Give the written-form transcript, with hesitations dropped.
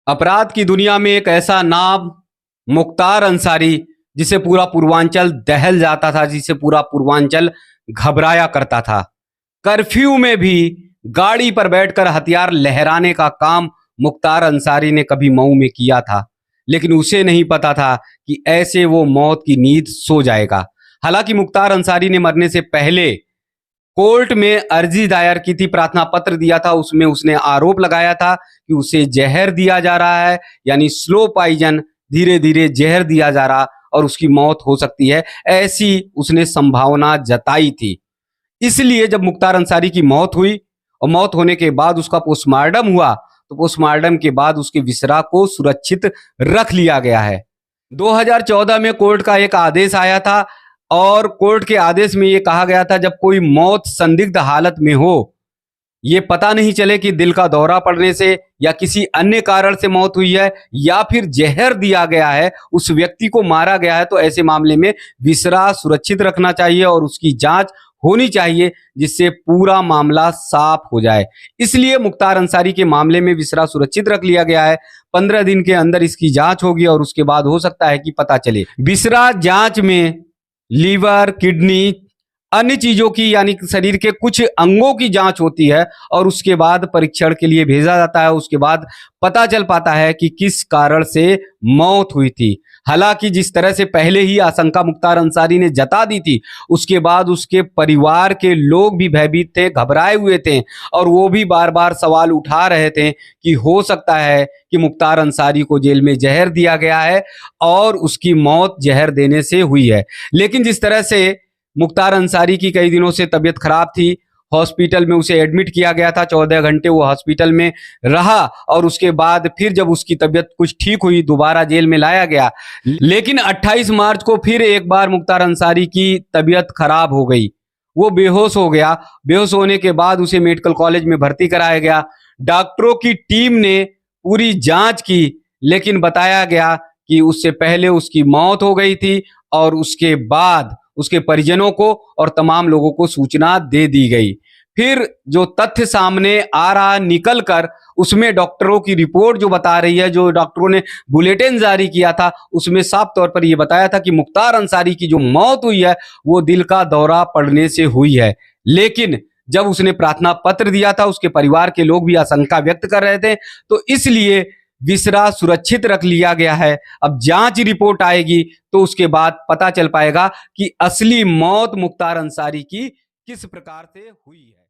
अपराध की दुनिया में एक ऐसा नाम मुख्तार अंसारी, जिसे पूरा पूर्वांचल दहल जाता था, जिसे पूरा पूर्वांचल घबराया करता था। कर्फ्यू में भी गाड़ी पर बैठकर हथियार लहराने का काम मुख्तार अंसारी ने कभी मऊ में किया था, लेकिन उसे नहीं पता था कि ऐसे वो मौत की नींद सो जाएगा। हालांकि मुख्तार अंसारी ने मरने से पहले कोर्ट में अर्जी दायर की थी, प्रार्थना पत्र दिया था। उसमें उसने आरोप लगाया था कि उसे जहर दिया जा रहा है, यानी स्लो पॉइजन, धीरे धीरे जहर दिया जा रहा और उसकी मौत हो सकती है, ऐसी उसने संभावना जताई थी। इसलिए जब मुख्तार अंसारी की मौत हुई और मौत होने के बाद उसका पोस्टमार्टम हुआ, तो पोस्टमार्टम के बाद उसके विसरा को सुरक्षित रख लिया गया है। 2014 में कोर्ट का एक आदेश आया था और कोर्ट के आदेश में यह कहा गया था, जब कोई मौत संदिग्ध हालत में हो, ये पता नहीं चले कि दिल का दौरा पड़ने से या किसी अन्य कारण से मौत हुई है या फिर जहर दिया गया है, उस व्यक्ति को मारा गया है, तो ऐसे मामले में विसरा सुरक्षित रखना चाहिए और उसकी जांच होनी चाहिए, जिससे पूरा मामला साफ हो जाए। इसलिए मुख्तार अंसारी के मामले में विसरा सुरक्षित रख लिया गया है। 15 दिन के अंदर इसकी जांच होगी और उसके बाद हो सकता है कि पता चले। विसरा जांच में लीवर, किडनी, अन्य चीजों की, यानी शरीर के कुछ अंगों की जांच होती है और उसके बाद परीक्षण के लिए भेजा जाता है। उसके बाद पता चल पाता है कि किस कारण से मौत हुई थी। हालांकि जिस तरह से पहले ही आशंका मुख्तार अंसारी ने जता दी थी, उसके बाद उसके परिवार के लोग भी भयभीत थे, घबराए हुए थे और वो भी बार बार सवाल उठा रहे थे कि हो सकता है कि मुख्तार अंसारी को जेल में जहर दिया गया है और उसकी मौत जहर देने से हुई है। लेकिन जिस तरह से मुख्तार अंसारी की कई दिनों से तबीयत खराब थी, हॉस्पिटल में उसे एडमिट किया गया था, 14 घंटे वो हॉस्पिटल में रहा और उसके बाद फिर जब उसकी तबीयत कुछ ठीक हुई, दोबारा जेल में लाया गया। लेकिन 28 मार्च को फिर एक बार मुख्तार अंसारी की तबीयत खराब हो गई, वो बेहोश हो गया। बेहोश होने के बाद उसे मेडिकल कॉलेज में भर्ती कराया गया। डॉक्टरों की टीम ने पूरी जांच की, लेकिन बताया गया कि उससे पहले उसकी मौत हो गई थी और उसके बाद उसके परिजनों को और तमाम लोगों को सूचना दे दी गई। फिर जो तथ्य सामने आ रहा निकल कर, उसमें डॉक्टरों की रिपोर्ट जो बता रही है, जो डॉक्टरों ने बुलेटिन जारी किया था, उसमें साफ तौर पर यह बताया था कि मुख्तार अंसारी की जो मौत हुई है वो दिल का दौरा पड़ने से हुई है। लेकिन जब उसने प्रार्थना पत्र दिया था, उसके परिवार के लोग भी आशंका व्यक्त कर रहे थे, तो इसलिए विसरा सुरक्षित रख लिया गया है। अब जांच रिपोर्ट आएगी तो उसके बाद पता चल पाएगा कि असली मौत मुख्तार अंसारी की किस प्रकार से हुई है।